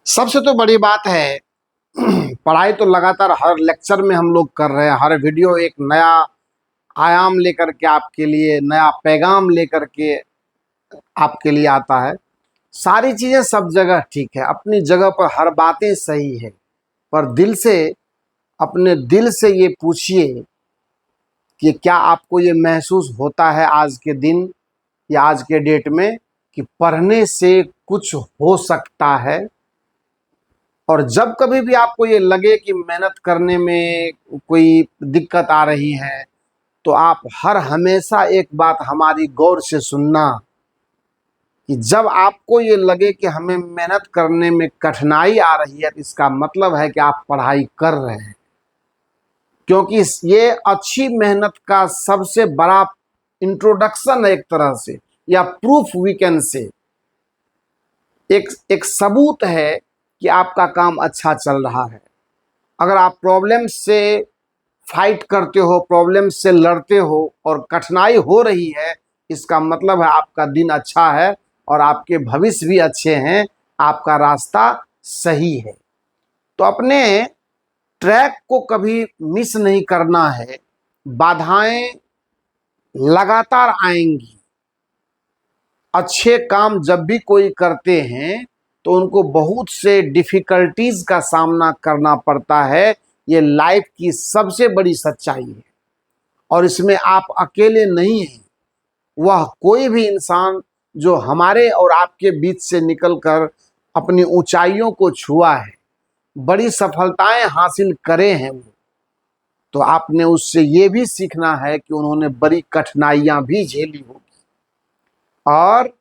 सबसे तो बड़ी बात है पढ़ाई तो लगातार हर लेक्चर में हम लोग कर रहे हैं। हर वीडियो एक नया आयाम लेकर के आपके लिए, नया पैगाम लेकर के आपके लिए आता है। सारी चीजें सब जगह ठीक है, अपनी जगह पर हर बातें सही है, पर दिल से, अपने दिल से ये पूछिए कि क्या आपको ये महसूस होता है आज के दिन या आज के डेट में कि पढ़ने से कुछ हो सकता है। और जब कभी भी आपको ये लगे कि मेहनत करने में कोई दिक्कत आ रही है, तो आप हर हमेशा एक बात हमारी गौर से सुनना कि जब आपको ये लगे कि हमें मेहनत करने में कठिनाई आ रही है, तो इसका मतलब है कि आप पढ़ाई कर रहे हैं। क्योंकि ये अच्छी मेहनत का सबसे बड़ा इंट्रोडक्शन है एक तरह से, या प्रूफ वी कैन से, एक सबूत है कि आपका काम अच्छा चल रहा है। अगर आप प्रॉब्लम से फाइट करते हो, प्रॉब्लम से लड़ते हो और कठिनाई हो रही है, इसका मतलब है आपका दिन अच्छा है और आपके भविष्य भी अच्छे हैं, आपका रास्ता सही है। तो अपने ट्रैक को कभी मिस नहीं करना है। बाधाएं लगातार आएंगी। अच्छे काम जब भी कोई करते हैं तो उनको बहुत से डिफिकल्टीज का सामना करना पड़ता है। ये लाइफ की सबसे बड़ी सच्चाई है और इसमें आप अकेले नहीं हैं। वह कोई भी इंसान जो हमारे और आपके बीच से निकलकर अपनी ऊंचाइयों को छुआ है, बड़ी सफलताएं हासिल करे हैं, वो तो आपने उससे ये भी सीखना है कि उन्होंने बड़ी कठिनाइयां भी झेली होगी। और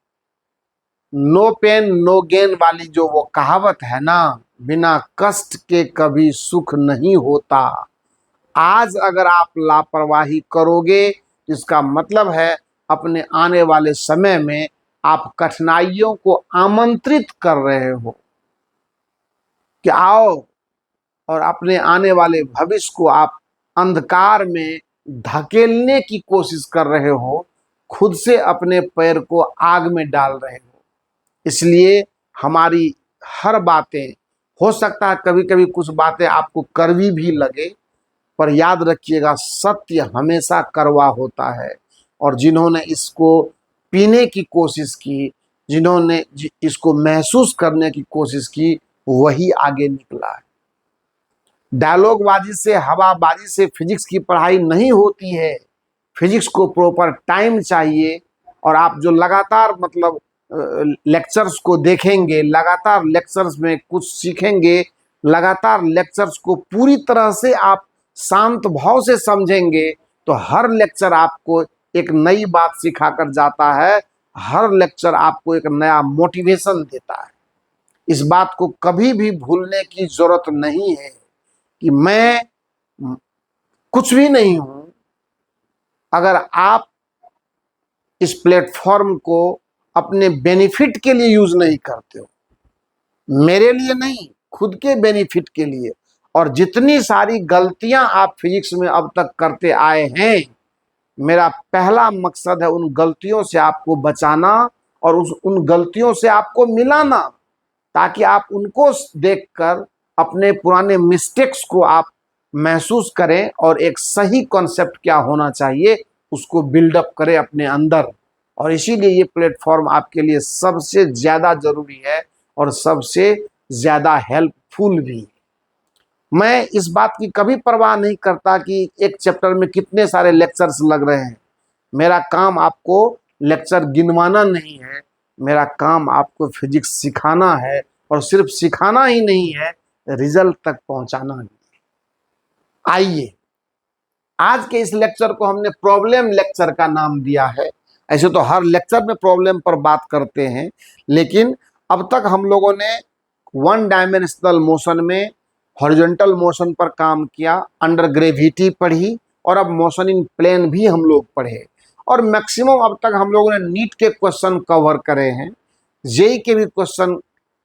नो पेन नो गेन वाली जो वो कहावत है ना, बिना कष्ट के कभी सुख नहीं होता। आज अगर आप लापरवाही करोगे तो इसका मतलब है अपने आने वाले समय में आप कठिनाइयों को आमंत्रित कर रहे हो कि आओ, और अपने आने वाले भविष्य को आप अंधकार में धकेलने की कोशिश कर रहे हो, खुद से अपने पैर को आग में डाल रहे हो। इसलिए हमारी हर बातें, हो सकता है कभी कभी कुछ बातें आपको कड़वी भी लगे, पर याद रखिएगा सत्य हमेशा कड़वा होता है। और जिन्होंने इसको पीने की कोशिश की, जिन्होंने इसको महसूस करने की कोशिश की, वही आगे निकला है। डायलॉगबाजी से, हवाबाजी से फिजिक्स की पढ़ाई नहीं होती है। फिजिक्स को प्रॉपर टाइम चाहिए। और आप जो लगातार मतलब लेक्चर्स को देखेंगे, लगातार लेक्चर्स में कुछ सीखेंगे, लगातार लेक्चर्स को पूरी तरह से आप शांत भाव से समझेंगे, तो हर लेक्चर आपको एक नई बात सिखाकर जाता है। हर लेक्चर आपको एक नया मोटिवेशन देता है। इस बात को कभी भी भूलने की जरूरत नहीं है कि मैं कुछ भी नहीं हूं अगर आप इस प्लेटफॉर्म को अपने बेनिफिट के लिए यूज नहीं करते हो। मेरे लिए नहीं, खुद के बेनिफिट के लिए। और जितनी सारी गलतियां आप फिजिक्स में अब तक करते आए हैं, मेरा पहला मकसद है उन गलतियों से आपको बचाना और उन गलतियों से आपको मिलाना, ताकि आप उनको देखकर अपने पुराने मिस्टेक्स को आप महसूस करें और एक सही कॉन्सेप्ट क्या होना चाहिए उसको बिल्डअप करें अपने अंदर। और इसीलिए ये प्लेटफॉर्म आपके लिए सबसे ज़्यादा ज़रूरी है और सबसे ज़्यादा हेल्पफुल भी। मैं इस बात की कभी परवाह नहीं करता कि एक चैप्टर में कितने सारे लेक्चर्स लग रहे हैं। मेरा काम आपको लेक्चर गिनवाना नहीं है, मेरा काम आपको फिजिक्स सिखाना है। और सिर्फ सिखाना ही नहीं है, रिजल्ट तक पहुंचाना भी। आइए, आज के इस लेक्चर को हमने प्रॉब्लम लेक्चर का नाम दिया है। ऐसे तो हर लेक्चर में प्रॉब्लम पर बात करते हैं, लेकिन अब तक हम लोगों ने वन डायमेंशनल मोशन में हॉरिजॉन्टल मोशन पर काम किया, अंडर ग्रेविटी पढ़ी, और अब मोशन इन प्लेन भी हम लोग पढ़े। और मैक्सिमम अब तक हम लोगों ने नीट के क्वेश्चन कवर करे हैं। जेई के भी क्वेश्चन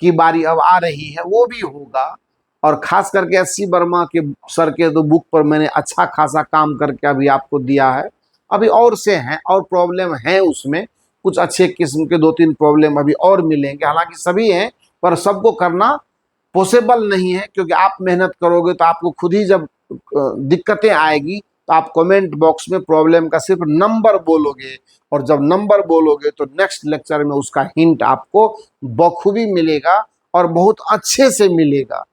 की बारी अब आ रही है, वो भी होगा। और खास करके एससी वर्मा के सर के तो बुक पर मैंने अच्छा खासा काम करके अभी आपको दिया है। अभी और से हैं, और प्रॉब्लम है उसमें, कुछ अच्छे किस्म के 2-3 प्रॉब्लम अभी और मिलेंगे। हालांकि सभी हैं, पर सबको करना पॉसिबल नहीं है, क्योंकि आप मेहनत करोगे तो आपको खुद ही जब दिक्कतें आएगी तो आप कमेंट बॉक्स में प्रॉब्लम का सिर्फ नंबर बोलोगे, और जब नंबर बोलोगे तो नेक्स्ट लेक्चर में उसका हिंट आपको बखूबी मिलेगा और बहुत अच्छे से मिलेगा,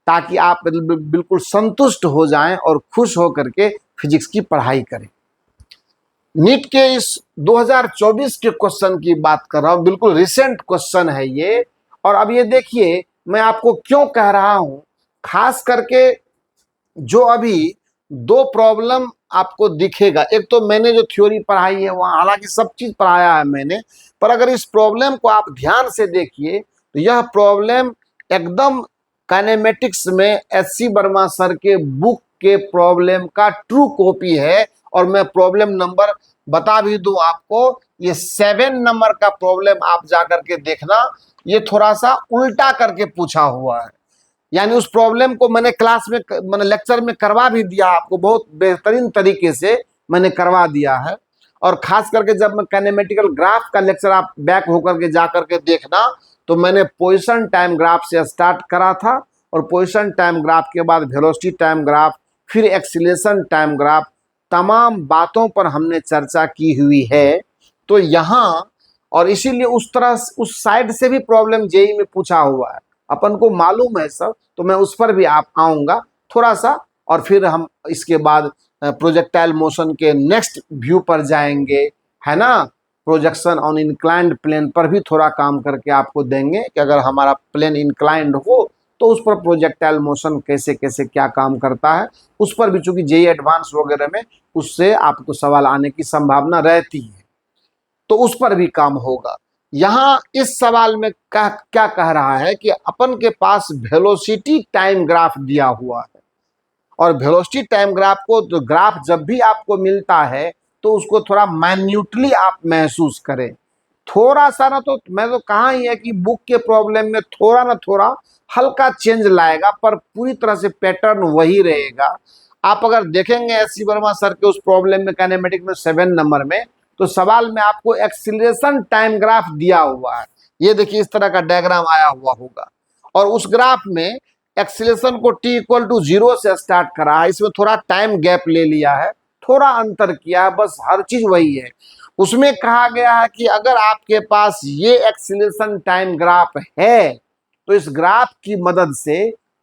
ताकि आप बिल्कुल संतुष्ट हो जाएं और खुश हो करके फिजिक्स की पढ़ाई करें। नीट के इस 2024 के क्वेश्चन की बात कर रहा हूं, बिल्कुल रिसेंट क्वेश्चन है ये। और अब ये देखिए मैं आपको क्यों कह रहा हूं, खास करके जो अभी दो प्रॉब्लम आपको दिखेगा, एक तो मैंने जो थ्योरी पढ़ाई है वहां हालांकि सब चीज पढ़ाया है मैंने, पर अगर इस प्रॉब्लम को आप ध्यान से देखिए तो यह प्रॉब्लम एकदम काइनेमेटिक्स में एससी वर्मा सर के बुक के प्रॉब्लम का ट्रू कॉपी है। और मैं प्रॉब्लम नंबर बता भी दूं आपको, ये 7 नंबर का प्रॉब्लम आप जाकर के देखना, ये थोड़ा सा उल्टा करके पूछा हुआ है। यानी उस प्रॉब्लम को मैंने क्लास में मैंने लेक्चर में करवा भी दिया, आपको बहुत बेहतरीन तरीके से मैंने करवा दिया है। और खास करके जब मैं काइनेमेटिकल ग्राफ का लेक्चर आप बैक होकर के जा करके देखना, तो मैंने पोजीशन टाइम ग्राफ से स्टार्ट करा था, और पोजीशन टाइम ग्राफ के बाद वेलोसिटी टाइम ग्राफ, फिर एक्सीलरेशन टाइम ग्राफ, तमाम बातों पर हमने चर्चा की हुई है। तो यहाँ और इसीलिए उस तरह उस साइड से भी प्रॉब्लम जेई में पूछा हुआ है, अपन को मालूम है सब, तो मैं उस पर भी आप आऊँगा थोड़ा सा, और फिर हम इसके बाद प्रोजेक्टाइल मोशन के नेक्स्ट व्यू पर जाएंगे, है ना। प्रोजेक्शन ऑन इंक्लाइंड प्लेन पर भी थोड़ा काम करके आपको देंगे कि अगर हमारा प्लेन इंक्लाइंड हो तो उस पर प्रोजेक्टाइल मोशन कैसे कैसे क्या काम करता है, उस पर भी चूंकि जेई एडवांस वगैरह में उससे आपको सवाल आने की संभावना रहती है, तो उस पर भी काम होगा। यहाँ इस सवाल में क्या कह रहा है कि अपन के पास वेलोसिटी टाइम ग्राफ दिया हुआ है, और वेलोसिटी टाइम ग्राफ को तो ग्राफ जब भी आपको मिलता है तो उसको थोड़ा माइन्यूटली आप महसूस करें, थोड़ा सा ना, तो मैं तो कहा ही है कि बुक के प्रॉब्लम में थोड़ा ना थोड़ा हल्का चेंज लाएगा, पर पूरी तरह से पैटर्न वही रहेगा। आप अगर देखेंगे एससी वर्मा सर के उस प्रॉब्लम में काइनेमेटिक में 7 नंबर में, तो सवाल में आपको एक्सीलरेशन टाइम ग्राफ दिया हुआ है, ये देखिए इस तरह का डायग्राम आया हुआ होगा, और उस ग्राफ में एक्सीलरेशन को t=0 से स्टार्ट करा है, इसमें थोड़ा टाइम गैप ले लिया है, थोड़ा अंतर किया है, बस हर चीज वही है। उसमें कहा गया है कि अगर आपके पास ये एक्सीलरेशन टाइम ग्राफ है तो इस ग्राफ की मदद से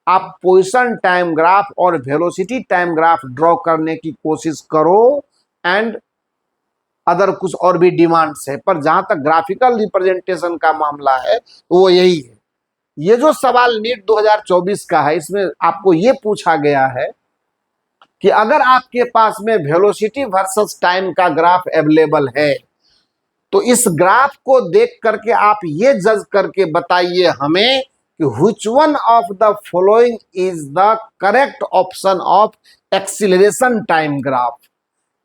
आप पोजीशन टाइम ग्राफ और वेलोसिटी टाइम ग्राफ ड्रॉ करने की कोशिश करो, एंड अदर कुछ और भी डिमांड्स है, पर जहां तक ग्राफिकल रिप्रेजेंटेशन का मामला है तो वो यही है। ये जो सवाल नीट 2024 का है, इसमें आपको ये पूछा गया है कि अगर आपके पास में वेलोसिटी वर्सेस टाइम का ग्राफ अवेलेबल है तो इस ग्राफ को देख करके आप ये जज करके बताइए हमें कि which one of the following is the correct option of acceleration time graph.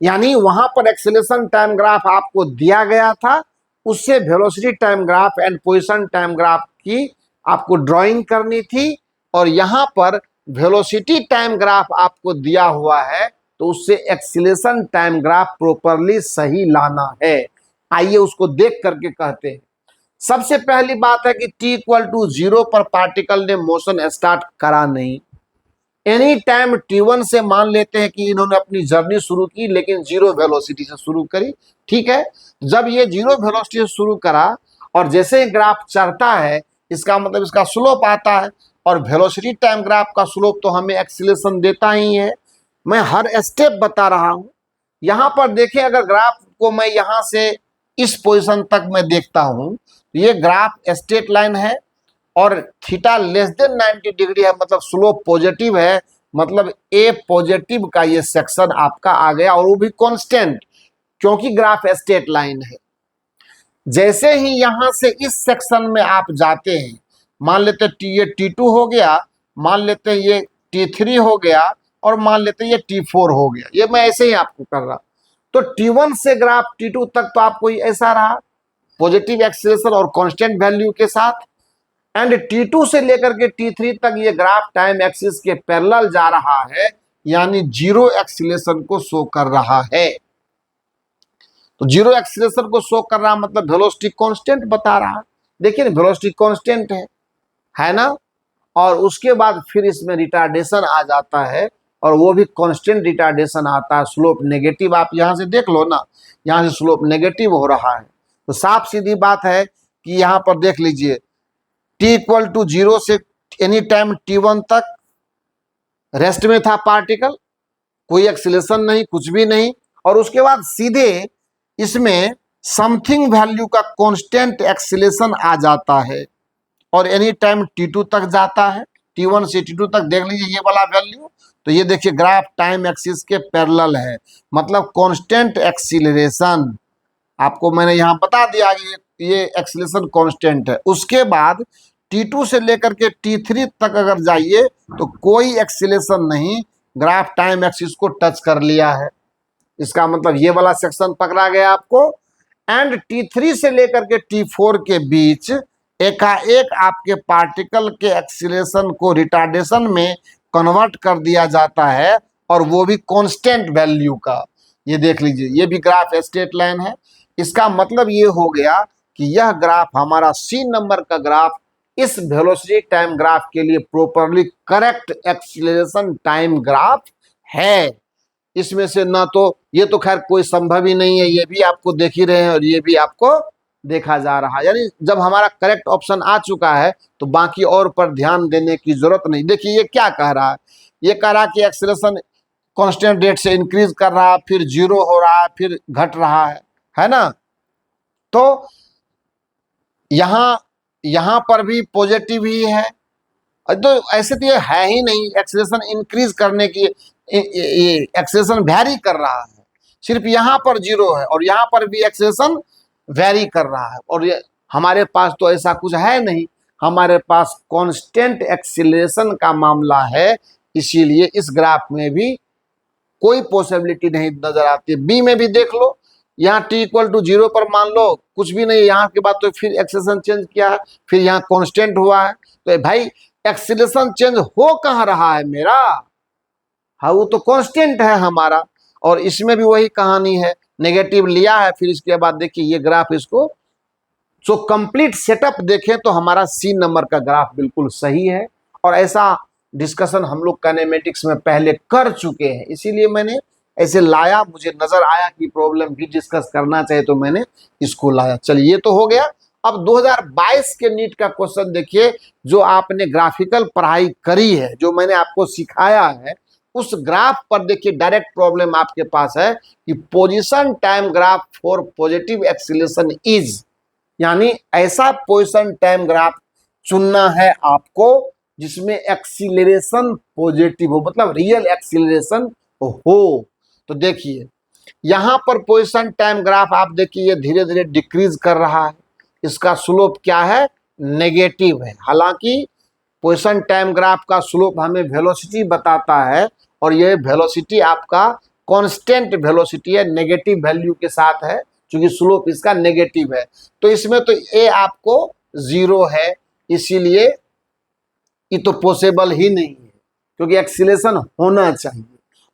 यानी वहां पर एक्सीलरेशन टाइम ग्राफ आपको दिया गया था, उससे velocity time graph and position time graph की आपको ड्राइंग करनी थी, और यहां पर वेलोसिटी टाइम ग्राफ आपको दिया हुआ है तो उससे एक्सीलरेशन टाइम ग्राफ प्रॉपरली सही लाना है। आइए उसको देख करके कहते हैं। सबसे पहली बात है कि t=0 पर पार्टिकल ने मोशन स्टार्ट करा नहीं। एनी टाइम t1 से मान लेते हैं कि इन्होंने अपनी जर्नी शुरू की, लेकिन 0 वेलोसिटी से शुरू करी, ठीक है। जब ये 0 वेलोसिटी से शुरू करा और जैसे ही ग्राफ चढ़ता है, इसका मतलब इसका स्लोप आता है, और वेलोसिटी टाइम ग्राफ का स्लोप तो हमें एक्सीलरेशन देता ही है। मैं हर स्टेप बता रहा हूं। यहां पर देखें, अगर ग्राफ को मैं यहां से इस पोजीशन तक मैं देखता हूं, ये ग्राफ स्ट्रेट लाइन है और थीटा लेस देन 90 डिग्री है, मतलब स्लोप पॉजिटिव है, मतलब ए पॉजिटिव का ये सेक्शन आपका आ गया, और वो भी कांस्टेंट, क्योंकि ग्राफ स्ट्रेट लाइन है। जैसे ही यहां से इस सेक्शन में आप जाते हैं, मान लेते हैं ये T2 हो गया, मान लेते हैं ये T3 हो गया, और मान लेते हैं ये T4 हो गया, ये मैं ऐसे ही आपको कर रहा। तो T1 से ग्राफ T2 तक तो आपको ऐसा रहा, पॉजिटिव एक्सीलरेशन और कांस्टेंट वैल्यू के साथ, एंड T2 से लेकर के T3 तक ये ग्राफ टाइम एक्सिस के पैरेलल जा रहा है, यानी 0 एक्सीलरेशन को शो कर रहा है। तो 0 एक्सीलरेशन को शो कर रहा मतलब वेलोसिटी कांस्टेंट बता रहा। देखिए वेलोसिटी कांस्टेंट है ना। और उसके बाद फिर इसमें रिटार्डेशन आ जाता है और वो भी कांस्टेंट रिटार्डेशन आता है, स्लोप नेगेटिव। आप यहाँ से देख लो ना, यहाँ से स्लोप नेगेटिव हो रहा है। तो साफ सीधी बात है कि यहाँ पर देख लीजिए t इक्वल टू 0 से एनी टाइम t1 तक रेस्ट में था पार्टिकल, कोई एक्सीलरेशन नहीं, कुछ भी नहीं। और उसके बाद सीधे इसमें समथिंग वैल्यू का कांस्टेंट एक्सीलरेशन आ जाता है और एनी टाइम t2 तक जाता है, t1 से t2 तक देख लीजिए ये वाला वैल्यू। तो ये देखिए ग्राफ टाइम एक्सिस के पैरेलल है, मतलब कांस्टेंट एक्सीलरेशन। आपको मैंने यहाँ बता दिया ये एक्सीलरेशन कांस्टेंट है। उसके बाद t2 से लेकर के t3 तक अगर जाइए तो कोई एक्सीलरेशन नहीं, ग्राफ टाइम एक्सिस को टच कर लिया है। इसका मतलब ये वाला सेक्शन पकड़ा गया आपको। एंड t3 से लेकर के t4 के बीच एकाएक आपके पार्टिकल के एक्सीलरेशन को रिटार्डेशन में कन्वर्ट कर दिया जाता है और वो भी कांस्टेंट वैल्यू का। ये देख लीजिए ये भी ग्राफ स्ट्रेट लाइन है। इसका मतलब ये हो गया कि यह ग्राफ हमारा सी नंबर का ग्राफ इस वेलोसिटी टाइम ग्राफ के लिए properly correct acceleration time graph है। इसमें से ना तो ये तो खैर कोई संभव ही नहीं है, ये भी आपको देख ही रहे हैं और ये भी आपको देखा जा रहा है। यानी जब हमारा करेक्ट ऑप्शन आ चुका है तो बाकी और पर ध्यान देने की जरूरत नहीं। देखिए ये क्या कह रहा है, ये कह रहा है कि एक्सीलरेशन कांस्टेंट रेट से इंक्रीज कर रहा है, फिर 0 हो रहा है, फिर घट रहा है ना। तो यहाँ पर भी पॉजिटिव ही है, तो ऐसे तो ये है ही नहीं। एक्सीलरेशन इंक्रीज करने की ये एक्सीलरेशन वैरी कर रहा है, सिर्फ यहाँ पर 0 है और यहाँ पर भी एक्सीलरेशन वैरी कर रहा है। और ये हमारे पास तो ऐसा कुछ है नहीं, हमारे पास कांस्टेंट एक्सीलरेशन का मामला है, इसीलिए इस ग्राफ में भी कोई पॉसिबिलिटी नहीं नजर आती। बी में भी देख लो, यहाँ t इक्वल टू 0 पर मान लो कुछ भी नहीं, यहाँ के बाद तो फिर एक्सीलरेशन चेंज किया है, फिर यहाँ कांस्टेंट हुआ है। तो भाई एक्सीलरेशन चेंज हो कहाँ रहा है मेरा, हाँ वो तो कांस्टेंट है हमारा। और इसमें भी वही कहानी है, नेगेटिव लिया है, फिर इसके बाद देखिए ये ग्राफ इसको जो कंप्लीट सेटअप देखें तो हमारा सी नंबर का ग्राफ बिल्कुल सही है। और ऐसा डिस्कशन हम लोग काइनेमेटिक्स में पहले कर चुके हैं, इसीलिए मैंने ऐसे लाया, मुझे नजर आया कि प्रॉब्लम भी डिस्कस करना चाहिए तो मैंने इसको लाया। चलिए ये तो हो गया। अब 2022 के नीट का क्वेश्चन देखिए, जो आपने ग्राफिकल पढ़ाई करी है, जो मैंने आपको सिखाया है, उस ग्राफ पर देखिए डायरेक्ट प्रॉब्लम आपके पास है कि position time graph for positive acceleration is, यानी ऐसा पोजीशन टाइम ग्राफ चुनना है आपको जिसमें एक्सीलरेशन पॉजिटिव हो, मतलब रियल एक्सीलरेशन हो। तो देखिए यहां पर पोजीशन टाइम ग्राफ आप देखिए ये धीरे धीरे डिक्रीज कर रहा है, इसका स्लोप क्या है, नेगेटिव है। हालांकि पोजीशन टाइम ग्राफ का स्लोप हमें वेलोसिटी बताता है और ये वेलोसिटी आपका कांस्टेंट वेलोसिटी है, नेगेटिव वैल्यू के साथ है, क्योंकि स्लोप इसका नेगेटिव है। तो इसमें तो ए आपको 0 है, इसीलिए ये तो पॉसिबल ही नहीं है, क्योंकि एक्सीलरेशन होना चाहिए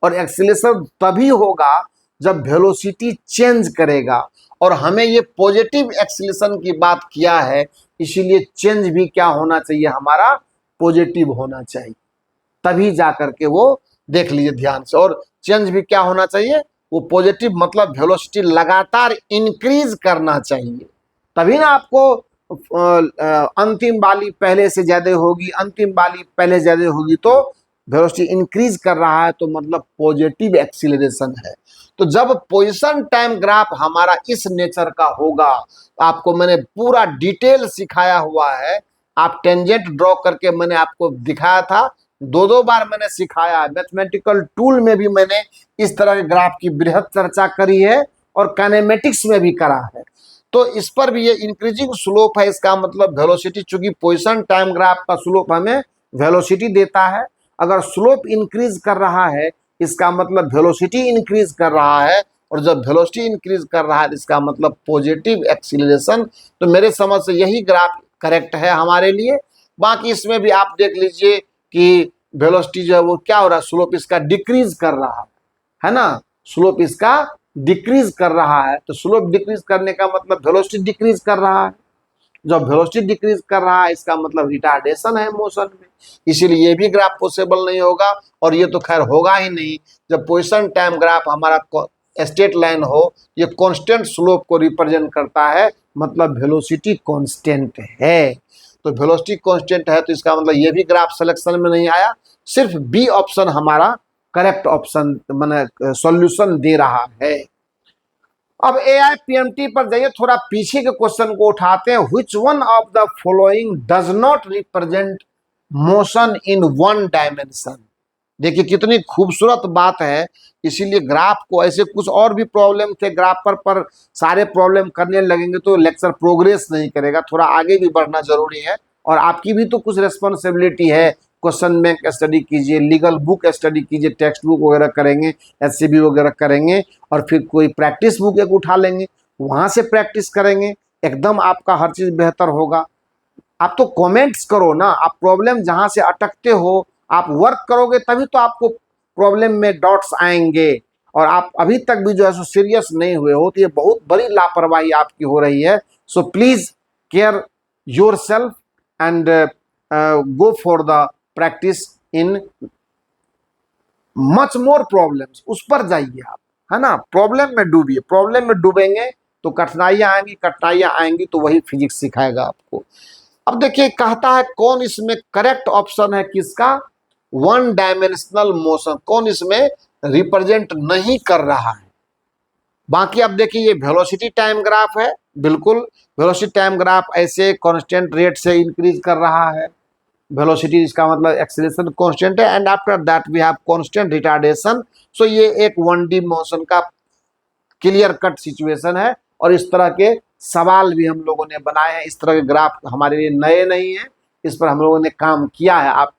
और एक्सीलरेशन तभी होगा जब वेलोसिटी चेंज करेगा। और हमें ये पॉजिटिव एक्सीलरेशन की बात किया है, इसीलिए चेंज भी क्या होना चाहिए, हमारा पॉजिटिव होना चाहिए, तभी जा करके वो देख लीजिए ध्यान से। और चेंज भी क्या होना चाहिए, वो पॉजिटिव, मतलब वेलोसिटी लगातार इंक्रीज करना चाहिए, तभी ना आपको अंतिम वाली पहले से ज्यादा होगी, अंतिम वाली पहले ज्यादा होगी, तो वेलोसिटी इंक्रीज कर रहा है तो मतलब पॉजिटिव एक्सीलरेशन है। तो जब पोजीशन टाइम ग्राफ हमारा इस नेचर का होगा, आपको मैंने पूरा डिटेल सिखाया हुआ है, आप टेंजेंट ड्रॉ करके मैंने आपको दिखाया था, 2 बार मैंने सिखाया है। मैथमेटिकल टूल में भी मैंने इस तरह के ग्राफ की बृहद चर्चा करी है और काइनेमेटिक्स में भी करा है। तो इस पर भी ये इंक्रीजिंग स्लोप है, इसका मतलब वेलोसिटी, चूंकि पोजीशन टाइम ग्राफ का स्लोप हमें वेलोसिटी देता है, अगर स्लोप इंक्रीज कर रहा है इसका मतलब वेलोसिटी इंक्रीज कर रहा है, और जब वेलोसिटी इंक्रीज कर रहा है इसका मतलब पॉजिटिव एक्सीलरेशन। तो मेरे समझ से यही ग्राफ करेक्ट है हमारे लिए। बाकी इसमें भी आप देख लीजिए कि वेलोसिटी जो है वो क्या हो रहा है, स्लोप इसका डिक्रीज कर रहा है ना, स्लोप इसका डिक्रीज कर रहा है। तो स्लोप डिक्रीज करने का मतलब वेलोसिटी डिक्रीज कर रहा है। जब वेलोसिटी डिक्रीज कर रहा है इसका मतलब रिटार्डेशन है मोशन में, इसीलिए ये भी ग्राफ पॉसिबल नहीं होगा, और ये तो खैर होगा ही नहीं। जब पोजीशन टाइम ग्राफ हमारा स्ट्रेट लाइन हो, ये कांस्टेंट स्लोप को रिप्रेजेंट करता है, मतलब वेलोसिटी कांस्टेंट है। तो वेलोसिटी कांस्टेंट है तो इसका मतलब ये भी ग्राफ सिलेक्शन में नहीं आया, सिर्फ बी ऑप्शन हमारा करेक्ट ऑप्शन माने सॉल्यूशन दे रहा है। अब AIPMT पर जाइए, थोड़ा पीछे के क्वेश्चन को उठाते हैं। Which one of the following does not represent motion in one dimension. देखिए कितनी खूबसूरत बात है, इसीलिए ग्राफ को ऐसे कुछ और भी प्रॉब्लम थे ग्राफ पर सारे प्रॉब्लम करने लगेंगे तो लेक्चर प्रोग्रेस नहीं करेगा, थोड़ा आगे भी बढ़ना जरूरी है, और आपकी भी तो कुछ रिस्पॉन्सिबिलिटी है। क्वेश्चन बैंक स्टडी कीजिए, लीगल बुक स्टडी कीजिए, टेक्स्ट बुक वगैरह करेंगे, SCB वगैरह करेंगे, और फिर कोई प्रैक्टिस बुक एक उठा लेंगे, वहां से प्रैक्टिस करेंगे, एकदम आपका हर चीज बेहतर होगा। आप तो कमेंट्स करो ना, आप प्रॉब्लम जहां से अटकते हो आप वर्क करोगे तभी तो आपको प्रॉब्लम में डॉट्स आएंगे, और आप अभी तक भी जो है सो सीरियस नहीं हुए हो तो ये बहुत बड़ी लापरवाही आपकी हो रही है। So please care your self and go for the practice in much more problems, उस पर जाइए आप, है ना। प्रॉब्लम में डूबिए, प्रॉब्लम में डूबेंगे तो कठिनाइयां आएंगी, कठिनाइयां आएंगी तो वही फिजिक्स सिखाएगा आपको। अब देखिए कहता है कौन इसमें करेक्ट ऑप्शन है किसका, वन डायमेंशनल मोशन, कौन इसमें रिप्रेजेंट नहीं कर रहा है। बाकी अब देखिए ये वेलोसिटी टाइम ग्राफ है, बिल्कुल वेलोसिटी टाइम ग्राफ ऐसे कांस्टेंट रेट से इंक्रीज कर रहा है, वेलोसिटी इसका मतलब एक्सीलरेशन कांस्टेंट है, and after that we have constant retardation. So ये एक 1D मोशन का क्लियर कट सिचुएशन है, और इस तरह के सवाल भी हम लोगों ने बनाए हैं। इस तरह के ग्राफ हमारे लिए नए नहीं है, इस पर हम लोगों ने काम किया है। आप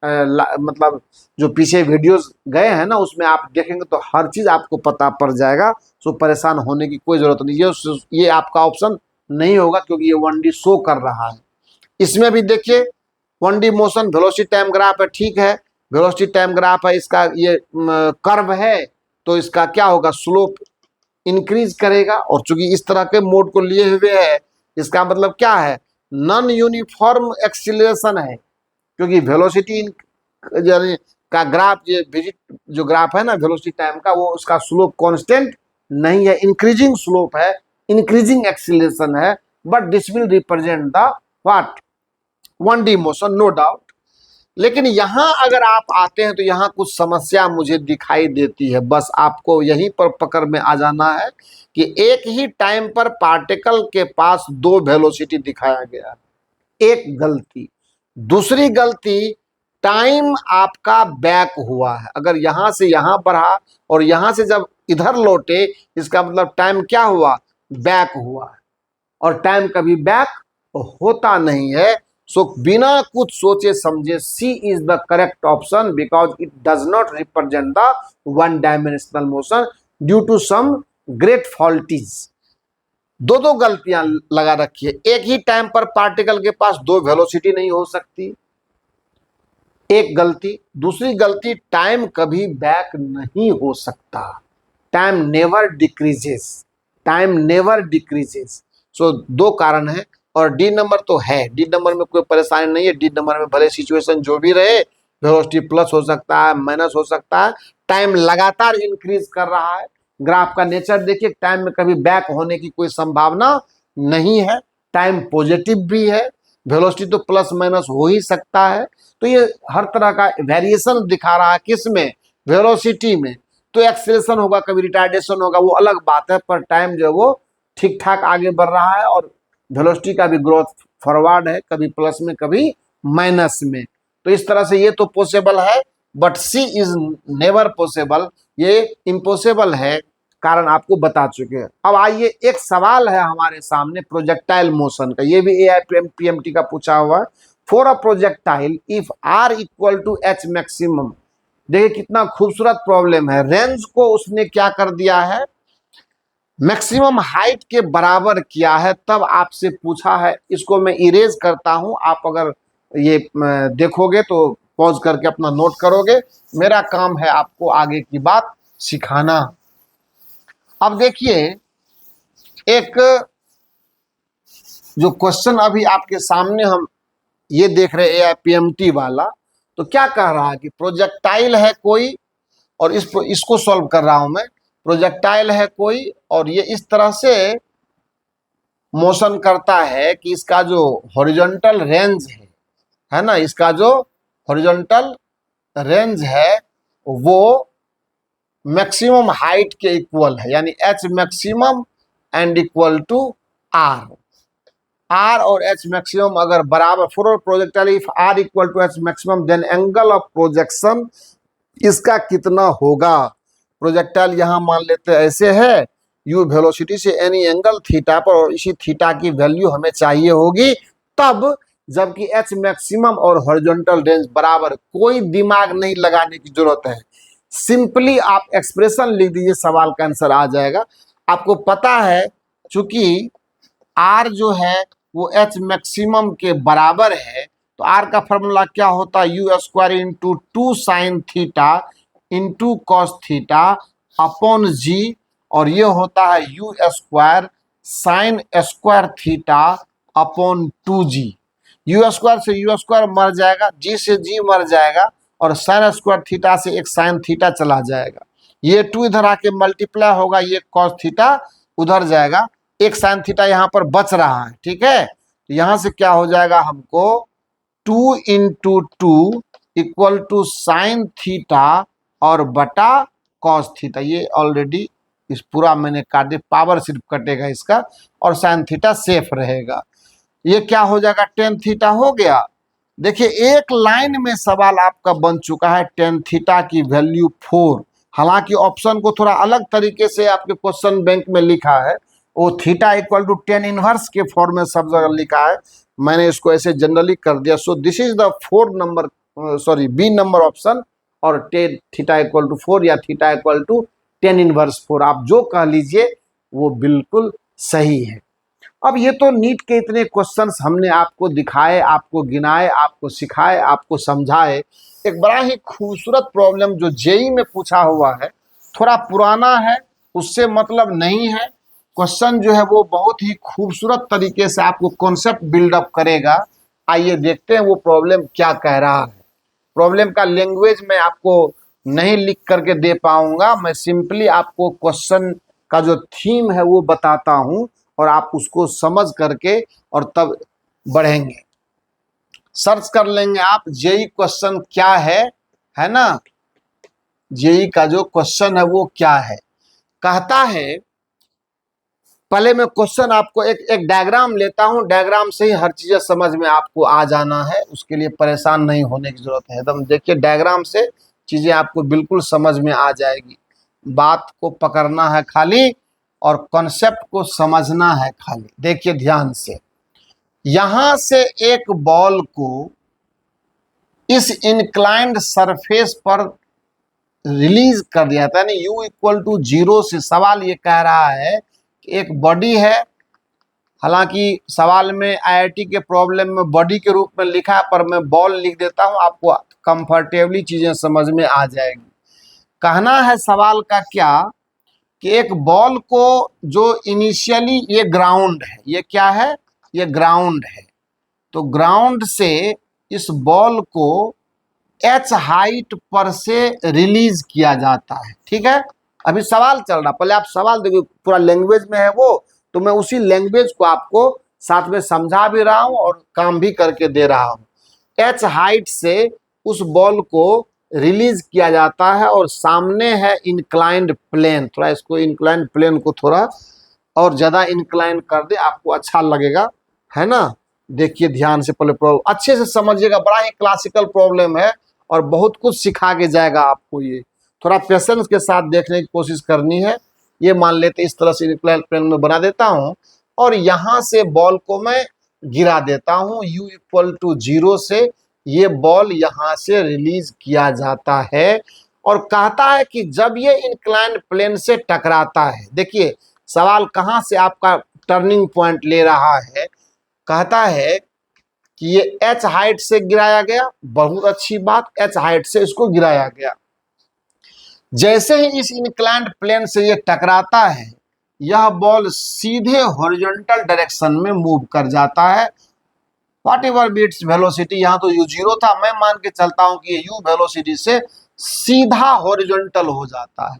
मतलब जो पीछे वीडियोस गए हैं ना उसमें आप देखेंगे तो हर चीज आपको पता पड़ जाएगा, सो परेशान होने की कोई जरूरत नहीं। ये आपका ऑप्शन नहीं होगा क्योंकि ये 1D शो कर रहा है। इसमें भी देखिए 1D motion velocity time graph है, ठीक है, वेलोसिटी टाइम ग्राफ है, इसका ये कर्व है तो इसका क्या होगा, स्लोप इंक्रीज करेगा, और चूंकि इस तरह के मोड को लिए हुए है इसका मतलब क्या है, नॉन यूनिफॉर्म एक्सीलरेशन है, क्योंकि वेलोसिटी का ग्राफ, ये विजिट जो ग्राफ है ना वेलोसिटी टाइम का, वो उसका स्लोप कांस्टेंट नहीं है, इंक्रीजिंग स्लोप है, इंक्रीजिंग एक्सीलरेशन है, but this will represent the what 1D motion, no doubt. लेकिन यहां अगर आप आते हैं तो यहां कुछ समस्या मुझे दिखाई देती है, बस आपको यहीं पर पकड़ में आ जाना है कि एक ही टाइम पर पार्टिकल के पास दो वेलोसिटी दिखाया गया है। एक गलती, दूसरी गलती, टाइम आपका बैक हुआ है, अगर यहां से यहां बढ़ा और यहां से जब इधर लौटे इसका मतलब टाइम क्या हुआ, बैक हुआ है, और टाइम कभी बैक होता नहीं है। सो बिना कुछ सोचे समझे C is the correct option, because it does not represent the one dimensional motion due to some great faults. दो दो गलतियां लगा रखी है, एक ही टाइम पर पार्टिकल के पास दो वेलोसिटी नहीं हो सकती, एक गलती। दूसरी गलती, टाइम कभी बैक नहीं हो सकता, time never decreases, time never decreases. So दो कारण है, और डी नंबर तो है, डी नंबर में कोई परेशानी नहीं है, डी नंबर में भले सिचुएशन जो भी रहे, वेलोसिटी प्लस हो सकता है, माइनस हो सकता है, टाइम लगातार इंक्रीज कर रहा है। ग्राफ का नेचर देखिए, टाइम में कभी बैक होने की कोई संभावना नहीं है, टाइम पॉजिटिव भी है, वेलोसिटी तो प्लस माइनस हो ही सकता है। तो ये हर तरह का वेरिएशन दिखा रहा है, किसमें, वेलोसिटी में। तो एक्सेलरेशन होगा, कभी रिटार्डेशन होगा, वो अलग बात है, पर टाइम जो है वो ठीक ठाक आगे बढ़ रहा है, और वेलोसिटी का भी ग्रोथ फॉरवर्ड है, कभी प्लस में कभी माइनस में। तो इस तरह से ये तो पॉसिबल है, but C is never possible, ये इम्पॉसिबल है, कारण आपको बता चुके हैं। अब आइए एक सवाल है हमारे सामने प्रोजेक्टाइल मोशन का, ये भी AIPMT का पूछा हुआ है। For a projectile if R equal to H maximum, देखिए कितना खूबसूरत प्रॉब्लम है, रेंज को उसने क्या कर दिया है, मैक्सिमम हाइट के बराबर किया है, तब आपसे पूछा है। इसको मैं इरेज करता हूं, आप अगर ये देखोगे तो पॉज करके अपना नोट करोगे, मेरा काम है आपको आगे की बात सिखाना। अब देखिए एक जो क्वेश्चन अभी आपके सामने हम ये देख रहे हैं AIPMT वाला, तो क्या कह रहा है कि प्रोजेक्टाइल है कोई, और इसको सॉल्व कर रहा हूं मैं। प्रोजेक्टाइल है कोई और ये इस तरह से मोशन करता है कि इसका जो हॉरिजॉन्टल रेंज है ना, इसका जो हॉरिजॉन्टल रेंज है वो मैक्सिमम हाइट के इक्वल है, यानी H maximum and equal to R। R और H मैक्सिमम अगर बराबर, for projectile if R equal to H maximum then angle of projection इसका कितना होगा। प्रोजेक्टाइल यहां मान लेते ऐसे है, u वेलोसिटी से एनी एंगल थीटा पर, और इसी थीटा की वैल्यू हमें चाहिए होगी तब जबकि H मैक्सिमम और हॉरिजॉन्टल रेंज बराबर। कोई दिमाग नहीं लगाने की जरूरत है, सिंपली आप एक्सप्रेशन लिख दीजिए, सवाल का आंसर आ जाएगा। आपको पता है चूंकि R जो है वो H मैक्सिमम के बराबर है, तो R का फॉर्मूला क्या होता है, u square into 2 sine theta into cos theta upon g, और ये होता है u square sine square theta upon 2g। U square से यू स्क्वायर मर जाएगा, जी से जी मर जाएगा, और साइन स्क्वायर थीटा से एक साइन थीटा चला जाएगा। ये 2 इधर आके मल्टीप्लाई होगा, ये कॉस थीटा उधर जाएगा, एक साइन थीटा यहाँ पर बच रहा है, ठीक है। तो यहाँ से क्या हो जाएगा हमको 2 into 2 equal to sine theta और बटा कॉस थीटा। ये ऑलरेडी इस पूरा मैंने काट दिया, पावर सिर्फ कटेगा इसका, और साइन थीटा सेफ रहेगा। ये क्या हो जाएगा, टेन थीटा हो गया। देखिए एक लाइन में सवाल आपका बन चुका है, टेन थीटा की वैल्यू 4। हालांकि ऑप्शन को थोड़ा अलग तरीके से आपके क्वेश्चन बैंक में लिखा है, वो theta equal to tan inverse के फॉर्म में सब जगह लिखा है, मैंने इसको ऐसे जनरली कर दिया। So this is the 4 number, sorry B number option, और टेन थीटा इक्वल टू 4 या theta equal to tan inverse 4, आप जो कह लीजिए वो बिल्कुल सही है। अब ये तो नीट के इतने क्वेश्चंस हमने आपको दिखाए, आपको गिनाए, आपको सिखाए, आपको समझाए। एक बड़ा ही खूबसूरत प्रॉब्लम जो जेई में पूछा हुआ है, थोड़ा पुराना है, उससे मतलब नहीं है। क्वेश्चन जो है वो बहुत ही खूबसूरत तरीके से आपको कॉन्सेप्ट बिल्डअप करेगा। आइए देखते हैं वो प्रॉब्लम क्या कह रहा है। प्रॉब्लम का लैंग्वेज मैं आपको नहीं लिख करके दे पाऊंगा, मैं सिंपली आपको क्वेश्चन का जो थीम है वो बताता हूं, और आप उसको समझ करके और तब बढ़ेंगे। सर्च कर लेंगे आप जेई क्वेश्चन क्या है ना, जेई का जो क्वेश्चन है वो क्या है। कहता है, पहले मैं क्वेश्चन आपको एक डायग्राम लेता हूं, डायग्राम से ही हर चीज समझ में आपको आ जाना है, उसके लिए परेशान नहीं होने की जरूरत है। एकदम देखिए डायग्राम से चीजें आपको बिल्कुल समझ में आ जाएगी। बात को पकड़ना है खाली, और कॉन्सेप्ट को समझना है खाली। देखिए ध्यान से, यहां से एक बॉल को इस इंक्लाइंड सरफेस पर रिलीज कर दिया था, यानी u इक्वल टू 0 से। सवाल ये कह रहा है कि एक बॉडी है, हालांकि सवाल में आईआईटी के प्रॉब्लम में बॉडी के रूप में लिखा है, पर मैं बॉल लिख देता हूं, आपको कंफर्टेबली चीजें समझ में आ जाएगी। कहना है सवाल का क्या, कि एक बॉल को जो इनिशियली, ये ग्राउंड है, ये क्या है, ये ग्राउंड है, तो ग्राउंड से इस बॉल को h हाइट पर से रिलीज किया जाता है, ठीक है। अभी सवाल चल रहा, पहले आप सवाल देखिए, पूरा लैंग्वेज में है वो, तो मैं उसी लैंग्वेज को आपको साथ में समझा भी रहा हूं और काम भी करके दे रहा हूं। h हाइट से उस बॉल को रिलीज किया जाता है, और सामने है इंक्लाइंड प्लेन। थोड़ा इसको इंक्लाइंड प्लेन को थोड़ा और ज्यादा इंक्लाइन कर दे, आपको अच्छा लगेगा, है ना। देखिए ध्यान से, पहले प्रॉब्लम अच्छे से समझिएगा, बड़ा ही क्लासिकल प्रॉब्लम है और बहुत कुछ सिखा के जाएगा आपको। ये थोड़ा पेशेंस के साथ देखने की कोशिश करनी है। ये मान लेते इस तरह से इंक्लाइन प्लेन में बना देता हूं, और यहां से बॉल को मैं गिरा देता हूं u इक्वल टू 0 से। ये बॉल यहां से रिलीज किया जाता है, और कहता है कि जब ये इंक्लाइन प्लेन से टकराता है, देखिए सवाल कहां से आपका टर्निंग पॉइंट ले रहा है। कहता है कि ये h हाइट से गिराया गया, बहुत अच्छी बात, h हाइट से इसको गिराया गया। जैसे ही इस इंक्लाइंड प्लेन से ये टकराता है, यह बॉल सीधे हॉरिजॉन्टल डायरेक्शन में मूव कर जाता है। वॉट एवर बीट्स वेलोसिटी, यहाँ तो u0 था, मैं मान के चलता हूं कि ये u वेलोसिटी से सीधा हॉरिजॉन्टल हो जाता है।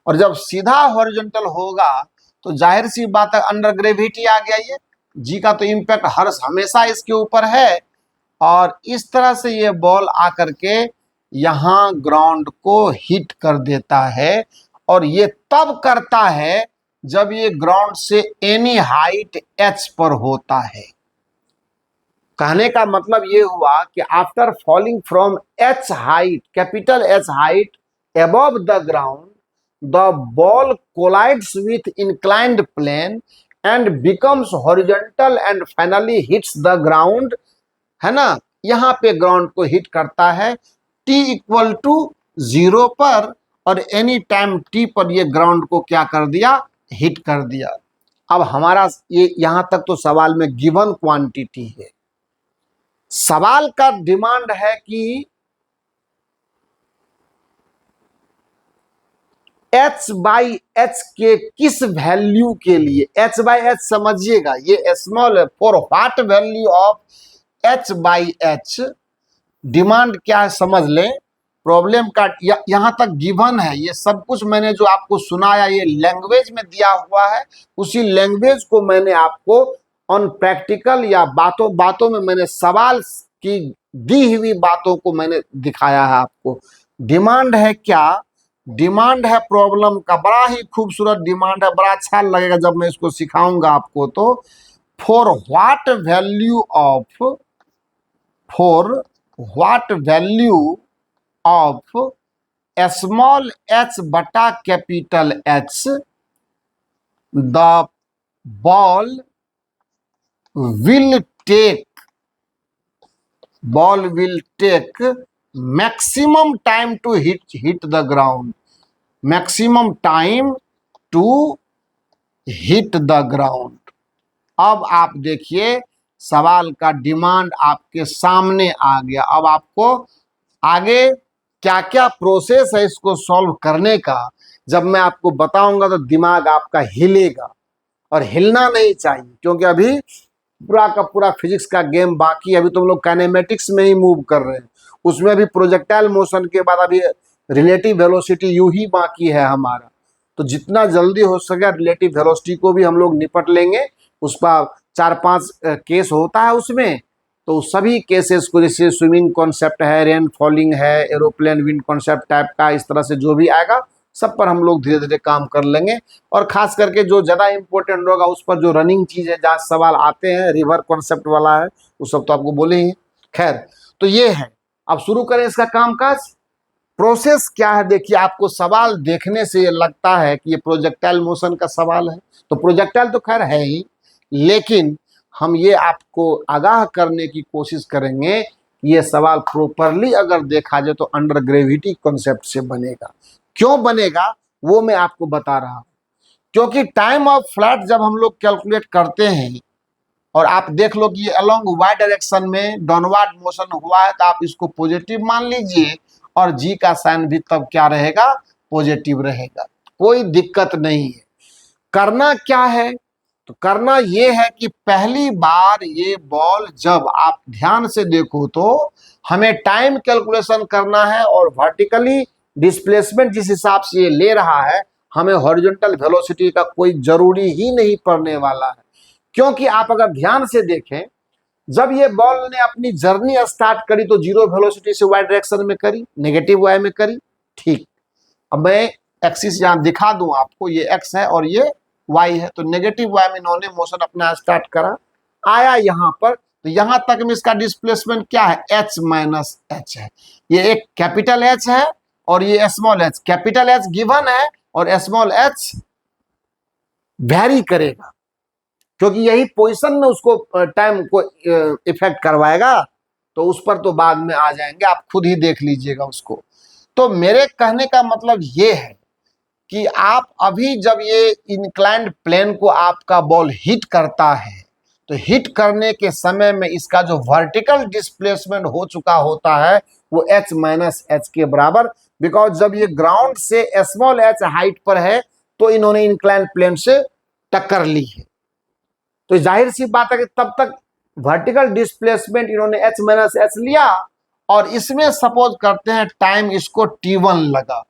और जब सीधा हॉरिजॉन्टल होगा तो जाहिर सी बात है अंडर ग्रेविटी आ गया, ये जी का तो इम्पैक्ट हर हमेशा इसके ऊपर है। और इस तरह से ये बॉल आकर के यहाँ ग्राउंड को हिट कर देता है। और ये तब करता है जब ये ग्राउंड से एनी हाइट h पर होता है। कहने का मतलब ये हुआ कि after falling from h height, capital H height above the ground, the ball collides with inclined plane and becomes horizontal and finally hits the ground, है ना। यहाँ पे ग्राउंड को हिट करता है t इक्वल टू 0 पर, और एनी टाइम t पर ये ग्राउंड को क्या कर दिया, हिट कर दिया। अब हमारा ये यहाँ तक तो सवाल में गिवन क्वांटिटी है। सवाल का डिमांड है कि h बाई एच के किस वैल्यू के लिए, h बाई एच समझिएगा, ये स्मॉल है, for what value of h by H, demand क्या है समझ लें। प्रॉब्लम का यहां तक गिवन है, ये सब कुछ मैंने जो आपको सुनाया ये लैंग्वेज में दिया हुआ है, उसी लैंग्वेज को मैंने आपको ऑन प्रैक्टिकल या बातों बातों में मैंने सवाल की दी हुई बातों को मैंने दिखाया है आपको। डिमांड है क्या, डिमांड है प्रॉब्लम का, बड़ा ही खूबसूरत डिमांड है, बड़ा अच्छा लगेगा जब मैं इसको सिखाऊंगा आपको। तो for what value of, for what value of small h बटा capital H the ball will take maximum time to hit the ground, maximum time to hit the ground. अब आप देखिए सवाल का डिमांड आपके सामने आ गया। अब आपको आगे क्या क्या प्रोसेस है इसको सॉल्व करने का, जब मैं आपको बताऊंगा तो दिमाग आपका हिलेगा, और हिलना नहीं चाहिए, क्योंकि अभी पूरा का पूरा फिजिक्स का गेम बाकी है। अभी तुम लोग काइनेमेटिक्स में ही मूव कर रहे हैं, उसमें भी प्रोजेक्टाइल मोशन के बाद अभी रिलेटिव वेलोसिटी यू ही बाकी है हमारा। तो जितना जल्दी हो सके रिलेटिव वेलोसिटी को भी हम लोग निपट लेंगे। उसका 4-5 केस होता है उसमें, तो सभी केसेस को, जैसे स्विमिंग कॉन्सेप्ट है, रेन फॉलिंग है, एरोप्लेन विंड कॉन्सेप्ट टाइप का, इस तरह से जो भी आएगा सब पर हम लोग धीरे धीरे काम कर लेंगे। और खास करके जो ज़्यादा इंपॉर्टेंट होगा उस पर जो रनिंग चीज़ है, जहाँ सवाल आते हैं, रिवर कॉन्सेप्ट वाला है, वो सब तो आपको बोले ही। खैर, तो ये है, अब शुरू करें इसका कामकाज। प्रोसेस क्या है देखिए, आपको सवाल देखने से ये लगता है कि ये प्रोजेक्टाइल मोशन का सवाल है, तो प्रोजेक्टाइल तो खैर है ही, लेकिन हम ये आपको आगाह करने की कोशिश करेंगे कि ये सवाल प्रॉपरली अगर देखा जाए तो अंडर ग्रेविटी कॉन्सेप्ट से बनेगा। क्यों बनेगा वो मैं आपको बता रहा हूं, क्योंकि टाइम ऑफ फ्लाइट जब हम लोग कैलकुलेट करते हैं, और आप देख लो कि ये अलोंग वाई डायरेक्शन में डाउनवर्ड मोशन हुआ है, तो आप इसको पॉजिटिव मान लीजिए, और जी का साइन भी तब क्या रहेगा, पॉजिटिव रहेगा, कोई दिक्कत नहीं है। करना क्या है, तो करना ये है कि पहली बार ये बॉल जब आप ध्यान से देखो तो हमें टाइम कैलकुलेशन करना है, और वर्टिकली डिस्प्लेसमेंट जिस हिसाब से ये ले रहा है, हमें हॉरिजॉन्टल वेलोसिटी का कोई जरूरी ही नहीं पड़ने वाला है। क्योंकि आप अगर ध्यान से देखें, जब ये बॉल ने अपनी जर्नी स्टार्ट करी तो जीरो वेलोसिटी से वाई डायरेक्शन में करी, नेगेटिव वाई में करी, ठीक। अब मैं एक्सिस यहाँ दिखा दूं आपको, ये एक्स है और ये वाई है, तो नेगेटिव वाई में इन्होंने मोशन अपना स्टार्ट करा, आया यहाँ पर, तो यहाँ तक में इसका डिस्प्लेसमेंट क्या है, h माइनस एच है। ये एक कैपिटल H है और ये small h, capital H given है और स्मॉल h वेरी करेगा, क्योंकि यही पोजीशन में उसको टाइम को इफेक्ट करवाएगा, तो उस पर तो बाद में आ जाएंगे, आप खुद ही देख लीजिएगा उसको। तो मेरे कहने का मतलब ये है कि आप अभी जब ये इंक्लाइंड प्लेन को आपका बॉल हिट करता है, तो हिट करने के समय में इसका जो वर्टिकल डिस्प्लेसमेंट हो चुका होता है वो h माइनस एच के बराबर, बिकॉज जब ये ग्राउंड से स्मॉल h हाइट पर है तो इन्होंने इंक्लाइंड प्लेन से टक्कर ली है। तो जाहिर सी बात है कि तब तक वर्टिकल डिस्प्लेसमेंट इन्होंने h माइनस एच लिया और इसमें सपोज करते हैं टाइम इसको t1 लगा।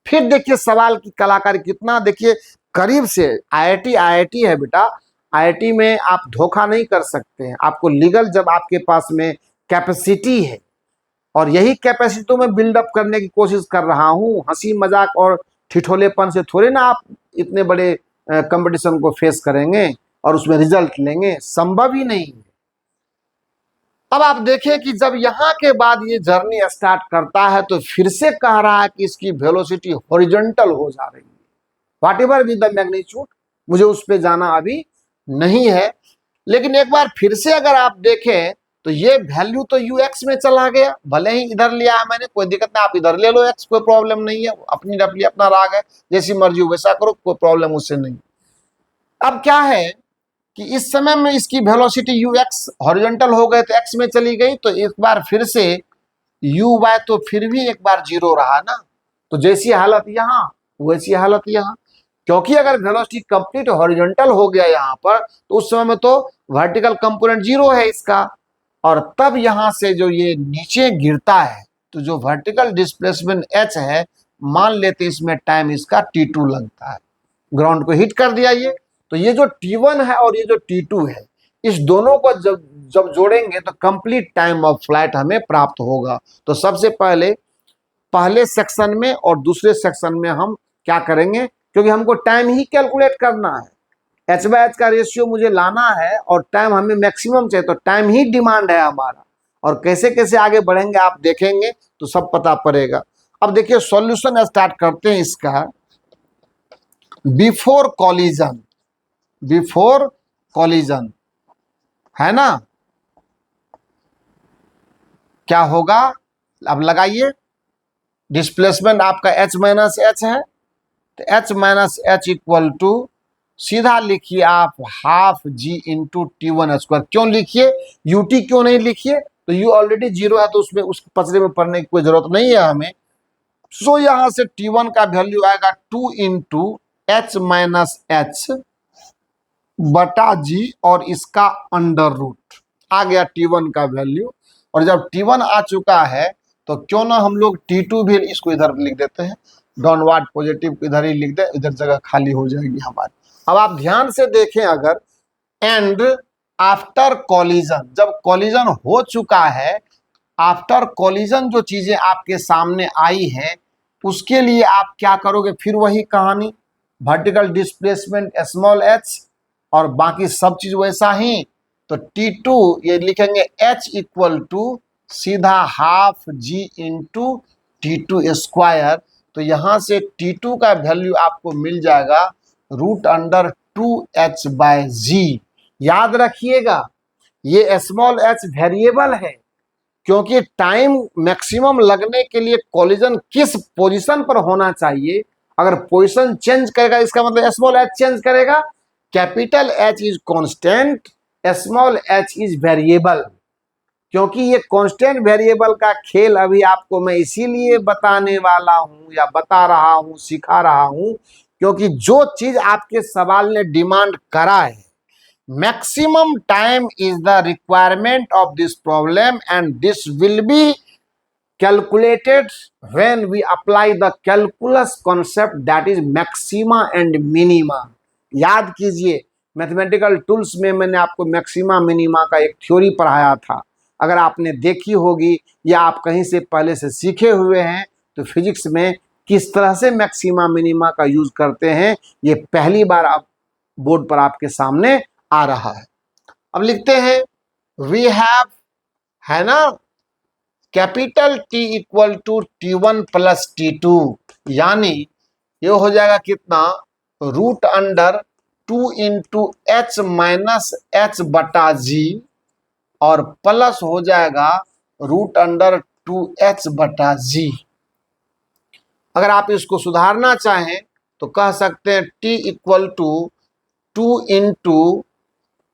फिर देखिए सवाल की कलाकारी कितना, देखिए करीब से आईआईटी है बेटा, आईआईटी में आप धोखा नहीं कर सकते हैं। आपको लीगल जब आपके पास में कैपेसिटी है और यही कैपेसिटी तो मैं बिल्डअप करने की कोशिश कर रहा हूं, हंसी मजाक और ठिठोलेपन से थोड़े ना आप इतने बड़े कंपटीशन को फेस करेंगे और उसमें रिजल्ट लेंगे, संभव ही नहीं है। अब आप देखें कि जब यहां के बाद ये जर्नी स्टार्ट करता है तो फिर से कह रहा है कि इसकी वेलोसिटी हॉरिजॉन्टल हो जा रही है, what ever be the magnitude, मुझे उस पर जाना अभी नहीं है। लेकिन एक बार फिर से अगर आप देखें तो ये वैल्यू तो ux में चला गया, भले ही इधर लिया है मैंने, कोई दिक्कत नहीं, आप इधर ले लो x, कोई प्रॉब्लम नहीं है, अपनी डबली अपना राग है, जैसी मर्जी वैसा करो, कोई प्रॉब्लम उससे नहीं। अब क्या है कि इस समय में इसकी वेलोसिटी ux हॉरिजॉन्टल हो गए तो x में चली गई, तो एक बार फिर से uy तो फिर भी एक बार 0 रहा ना, तो जैसी हालत यहाँ वैसी हालत यहाँ, क्योंकि अगर वेलोसिटी कंप्लीट हॉरिजॉन्टल हो गया यहाँ पर तो उस समय में तो वर्टिकल कंपोनेंट 0 है इसका, और तब यहां से जो ये नीचे गिरता है तो जो वर्टिकल डिस्प्लेसमेंट h है, मान लेते इसमें टाइम इसका t2 लगता है, ग्राउंड को हिट कर दिया ये, तो ये जो t1 है और ये जो t2 है, इस दोनों को जब जोड़ेंगे तो कंप्लीट टाइम ऑफ फ्लाइट हमें प्राप्त होगा। तो सबसे पहले सेक्शन में और दूसरे सेक्शन में हम क्या करेंगे, क्योंकि हमको टाइम ही कैलकुलेट करना है, h/h का रेशियो मुझे लाना है और टाइम हमें मैक्सिमम चाहिए, तो टाइम ही डिमांड है हमारा, और कैसे कैसे आगे बढ़ेंगे आप देखेंगे तो सब पता पड़ेगा। अब देखिए सॉल्यूशन स्टार्ट करते हैं इसका। बिफोर कॉलिजन है ना, क्या होगा, अब लगाइए, डिस्प्लेसमेंट आपका h माइनस एच है, तो h minus H equal to सीधा लिखिए आप half g into t1 square. क्यों लिखिए, ut क्यों नहीं लिखिए, तो u ऑलरेडी 0 है तो उसमें उस पचड़े में पढ़ने की कोई जरूरत नहीं है हमें। सो यहां से t1 का वैल्यू आएगा 2 इंटू h माइनस एच बटा g और इसका अंडर रूट आ गया t1 का वैल्यू। और जब t1 आ चुका है तो क्यों ना हम लोग t2 भी इसको इधर लिख देते हैं, डाउनवर्ड पॉजिटिव इधर ही लिख दे, इधर जगह खाली हो जाएगी हमारी। अब आप ध्यान से देखें, अगर एंड आफ्टर कॉलिजन, जब कॉलिजन हो चुका है, आफ्टर कॉलिजन जो चीजें आपके सामने आई है उसके लिए आप क्या करोगे, फिर वही कहानी, वर्टिकल डिस्प्लेसमेंट स्मॉल h और बाकी सब चीज वैसा ही। तो t2 ये लिखेंगे h इक्वल टू सीधा half g into t2 square. तो यहां से t2 का वैल्यू आपको मिल जाएगा रूट अंडर 2h/g। याद रखिएगा ये स्मॉल h वेरिएबल है, क्योंकि टाइम मैक्सिमम लगने के लिए कॉलिजन किस पोजीशन पर होना चाहिए, अगर पोजीशन चेंज करेगा इसका मतलब स्मॉल h चेंज करेगा, capital H is constant, small h is variable. क्योंकि ये कांस्टेंट वेरिएबल का खेल अभी आपको मैं इसीलिए बताने वाला हूं या बता रहा हूं, सिखा रहा हूं, क्योंकि जो चीज आपके सवाल ने डिमांड करा है, maximum time is the requirement of this problem and this will be calculated when we apply the calculus concept, that is maxima and minima। याद कीजिए मैथमेटिकल टूल्स में मैंने आपको मैक्सिमा मिनिमा का एक थ्योरी पढ़ाया था, अगर आपने देखी होगी या आप कहीं से पहले से सीखे हुए हैं तो फिजिक्स में किस तरह से मैक्सिमा मिनिमा का यूज करते हैं ये पहली बार आप बोर्ड पर आपके सामने आ रहा है। अब लिखते हैं वी हैव, है ना, capital T equal to T1 plus T2, यानी ये हो जाएगा कितना, root under 2 into h minus H बटा g और प्लस हो जाएगा रूट अंडर 2h बटा g। अगर आप इसको सुधारना चाहें तो कह सकते हैं T equal to 2 into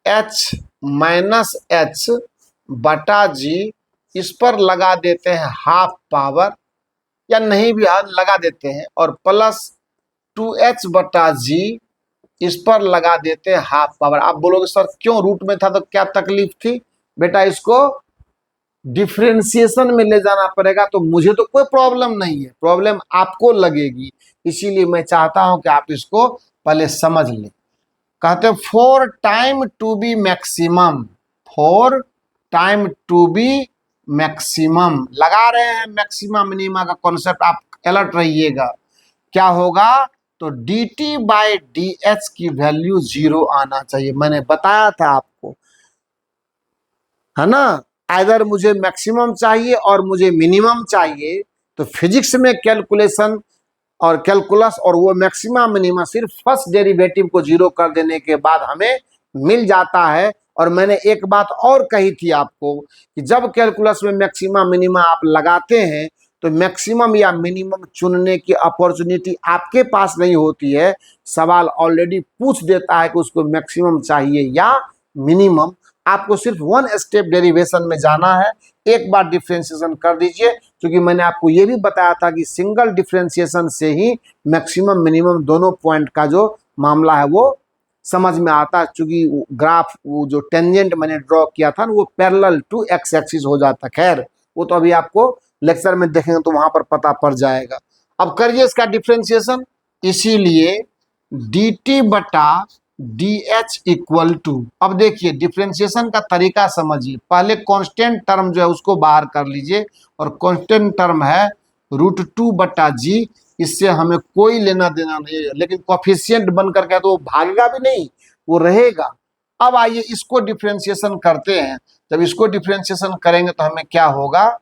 h minus H बटा g, इस पर लगा देते हैं हाफ पावर या नहीं भी लगा देते हैं, और प्लस 2h बटा g इस पर लगा देते हाफ पावर। आप बोलोगे सर क्यों, रूट में था तो क्या तकलीफ थी? बेटा इसको डिफरेंशिएशन में ले जाना पड़ेगा, तो मुझे तो कोई प्रॉब्लम नहीं है, प्रॉब्लम आपको लगेगी। इसीलिए मैं चाहता हूं कि आप इसको पहले समझ लें। कहते हैं for time to be maximum, for time to be maximum लगा रहे हैं, मैक्सिमम मिनिमा का कॉन्सेप्ट, आप अलर्ट रहिएगा। क्या होगा? तो D T by D H की वैल्यू 0 आना चाहिए। मैंने बताया था आपको, है ना, आइदर मुझे मैक्सिमम चाहिए और मुझे मिनिमम चाहिए। तो फिजिक्स में कैलकुलेशन और कैलकुलस और वो मैक्सिमा मिनिमा सिर्फ फर्स्ट डेरिवेटिव को 0 कर देने के बाद हमें मिल जाता है। और मैंने एक बात और कही थी आपको कि जब कैलकुलस में मैक्सिमा मिनिमा आप लगाते हैं तो मैक्सिमम या मिनिमम चुनने की अपॉर्चुनिटी आपके पास नहीं होती है, सवाल ऑलरेडी पूछ देता है कि उसको मैक्सिमम चाहिए या मिनिमम। आपको सिर्फ वन स्टेप डेरिवेशन में जाना है, एक बार डिफ्रेंशिएशन कर दीजिए। क्योंकि मैंने आपको ये भी बताया था कि सिंगल डिफ्रेंशिएशन से ही मैक्सिमम मिनिमम दोनों पॉइंट का जो मामला है वो समझ में आता है। चूंकि ग्राफ वो जो टेंजेंट मैंने ड्रॉ किया था ना वो पैरेलल टू एक्स एक्सिस हो जाता। खैर वो तो अभी आपको लेक्चर में देखेंगे तो वहां पर पता पड़ जाएगा। अब करिए इसका डिफ्रेंशिएशन। इसीलिए डी टी बटा डी एच इक्वल टू, अब देखिए डिफ्रेंशिएशन का तरीका समझिए। पहले कांस्टेंट टर्म जो है उसको बाहर कर लीजिए, और कांस्टेंट टर्म है √2 बटा जी। इससे हमें कोई लेना देना नहीं है, लेकिन कोफिशिएंट बन करके है तो वो भागेगा भी नहीं, वो रहेगा। अब आइए इसको डिफ्रेंशिएशन करते हैं। जब इसको डिफ्रेंशिएशन करेंगे तो हमें क्या होगा,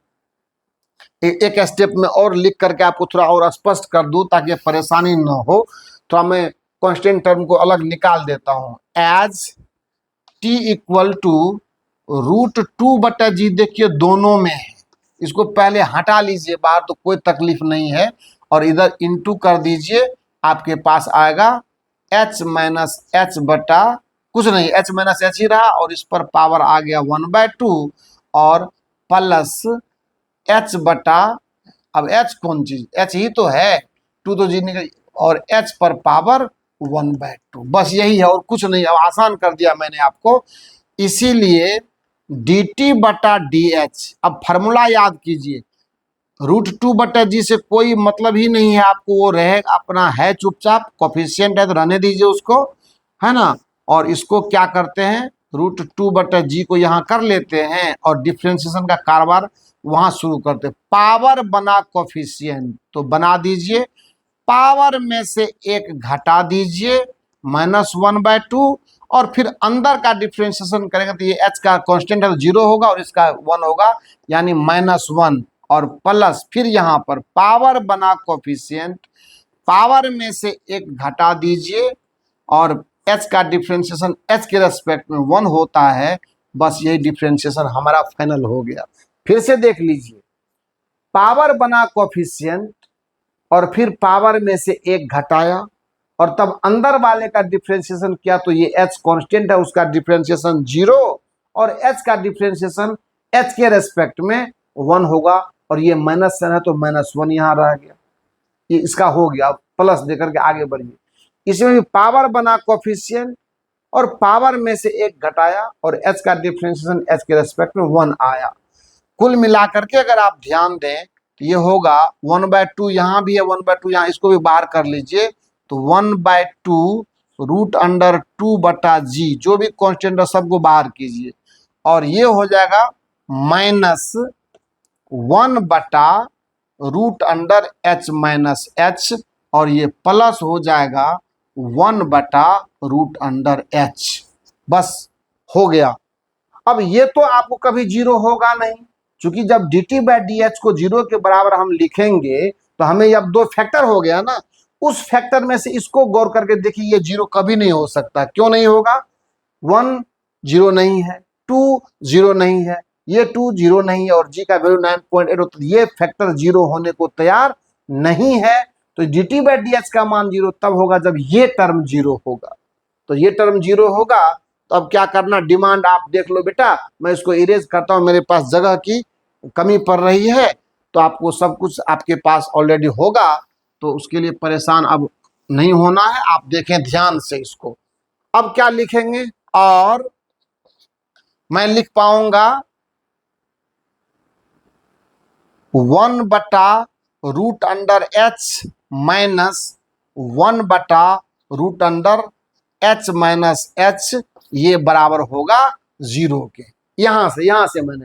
एक स्टेप में और लिख करके आपको थोड़ा और स्पष्ट कर दूं ताकि परेशानी न हो। तो मैं कांस्टेंट टर्म को अलग निकाल देता हूं। एज टी इक्वल टू √2 बटा जी, देखिए दोनों में है, इसको पहले हटा लीजिए बाहर तो कोई तकलीफ नहीं है, और इधर इंटू कर दीजिए। आपके पास आएगा h माइनस एच बटा कुछ नहीं, h माइनस एच ही रहा, और इस पर पावर आ गया 1/2 और प्लस h बटा, अब h कौन चीज, h ही तो है, 2 तो जी निकल, और h पर पावर 1/2, बस यही है और कुछ नहीं। अब आसान कर दिया मैंने आपको। इसीलिए dt बटा dh, अब फॉर्मूला याद कीजिए, √2 बटा जी से कोई मतलब ही नहीं है आपको, वो रहे अपना है चुपचाप, कोफिशिएंट है तो रहने दीजिए उसको, है ना। और इसको क्या करते हैं, √2 बटा जी को यहाँ कर लेते हैं और डिफ्रेंशिएशन का कारोबार वहां शुरू करते हैं। पावर बना कोफिशिएंट तो बना दीजिए, पावर में से एक घटा दीजिए -1/2, और फिर अंदर का डिफ्रेंशिएशन करेंगे तो ये h का कांस्टेंट है तो 0 होगा और इसका 1 होगा, यानी -1 और प्लस, फिर यहाँ पर पावर बना कोफिशिएंट, पावर में से एक घटा दीजिए, और h का डिफ्रेंशिएशन h के रेस्पेक्ट में 1 होता है। बस यही डिफ्रेंशिएशन हमारा फाइनल हो गया। फिर से देख लीजिए, पावर बना कोफिशिएंट और फिर पावर में से एक घटाया, और तब अंदर वाले का डिफ्रेंशिएशन किया तो ये h कांस्टेंट है, उसका डिफ्रेंशिएशन 0, और h का डिफ्रेंशिएशन h के रेस्पेक्ट में 1 होगा, और ये माइनस है तो -1 यहाँ रह गया, ये इसका हो गया। प्लस देकर के आगे बढ़िए, इसमें भी पावर बना कोफिशिएंट और पावर में से एक घटाया, और h का डिफ्रेंशिएशन h के रेस्पेक्ट में 1 आया। कुल मिलाकर के अगर आप ध्यान दें तो ये होगा 1/2, यहाँ भी है 1/2, यहाँ इसको भी बाहर कर लीजिए तो 1/2 √2 बटा जी, जो भी कांस्टेंट है सबको बाहर कीजिए, और ये हो जाएगा -1 बटा √h माइनस h, और ये प्लस हो जाएगा 1 बटा √h। बस हो गया। अब ये तो आपको कभी 0 होगा नहीं, क्योंकि जब dt बाई डी एच को 0 के बराबर हम लिखेंगे तो हमें अब 2 फैक्टर हो गया ना, उस फैक्टर में से इसको गौर करके देखिए, ये 0 कभी नहीं हो सकता। क्यों नहीं होगा? 1 0 नहीं है, 2 0 नहीं है, ये 2 0 नहीं है, और g का वैल्यू 9.8 होता है, ये फैक्टर 0 होने को तैयार नहीं है। तो dt बाई डी एच का मान 0 तब होगा जब ये टर्म 0 होगा। तो ये टर्म 0 होगा तो अब क्या करना, डिमांड आप देख लो बेटा, मैं इसको इरेज करता हूं, मेरे पास जगह की कमी पड़ रही है, तो आपको सब कुछ आपके पास ऑलरेडी होगा, तो उसके लिए परेशान अब नहीं होना है, आप देखें ध्यान से इसको। अब क्या लिखेंगे, और मैं लिख पाऊंगा 1/√h माइनस 1/√h, ये बराबर होगा 0 के। यहां से मैंने,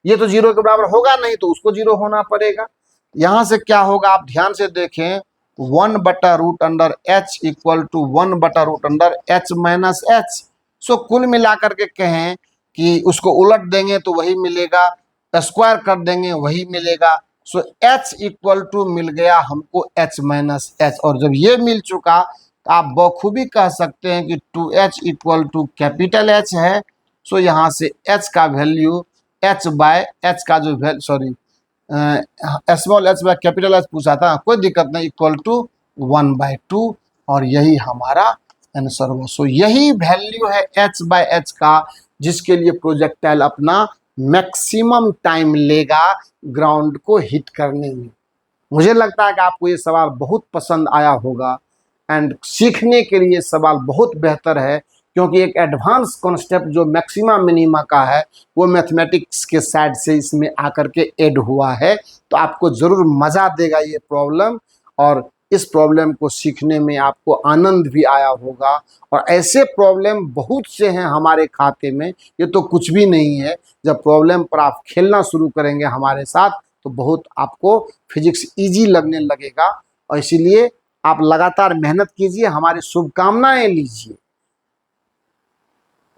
ये तो 0 के बराबर होगा नहीं, तो उसको 0 होना पड़ेगा। यहां से क्या होगा, आप ध्यान से देखें, 1/√h equal to 1/√h minus h। So कुल मिलाकर के कहें कि उसको उलट देंगे तो वही मिलेगा, स्क्वायर कर देंगे वही मिलेगा। सो h इक्वल टू मिल गया हमको h माइनस h। और जब ये मिल चुका तो आप बखूबी कह सकते हैं कि 2h equal to capital H है। सो यहाँ से h का वैल्यू h बाय h का जो value, sorry small h by capital H पूछा था, कोई दिक्कत नहीं, इक्वल टू 1/2, और यही हमारा आंसर हुआ। सो यही वैल्यू है h बाय h का, जिसके लिए प्रोजेक्टाइल अपना मैक्सिमम टाइम लेगा ग्राउंड को हिट करने में। मुझे लगता है कि आपको ये सवाल बहुत पसंद आया होगा, एंड सीखने के लिए सवाल बहुत बेहतर है, क्योंकि एक एडवांस कॉन्सेप्ट जो मैक्सिमा मिनिमा का है वो मैथमेटिक्स के साइड से इसमें आकर के ऐड हुआ है। तो आपको ज़रूर मज़ा देगा ये प्रॉब्लम, और इस प्रॉब्लम को सीखने में आपको आनंद भी आया होगा। और ऐसे प्रॉब्लम बहुत से हैं हमारे खाते में, ये तो कुछ भी नहीं है। जब प्रॉब्लम पर आप खेलना शुरू करेंगे हमारे साथ तो बहुत आपको फिजिक्स इजी लगने लगेगा। और इसीलिए आप लगातार मेहनत कीजिए, हमारी शुभकामनाएं लीजिए।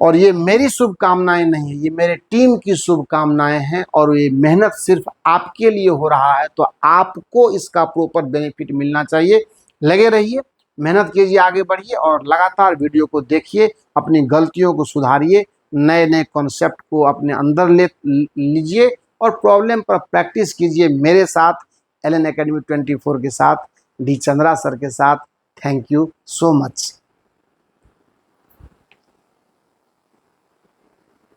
और ये मेरी शुभकामनाएं नहीं है, ये मेरे टीम की शुभकामनाएं हैं, और ये मेहनत सिर्फ आपके लिए हो रहा है, तो आपको इसका प्रॉपर बेनिफिट मिलना चाहिए। लगे रहिए, मेहनत कीजिए, आगे बढ़िए, और लगातार वीडियो को देखिए, अपनी गलतियों को सुधारिए, नए नए कॉन्सेप्ट को अपने अंदर ले लीजिए, और प्रॉब्लम पर प्रैक्टिस कीजिए मेरे साथ, LN Academy 24 के साथ, डी चंद्रा सर के साथ। Thank you so much.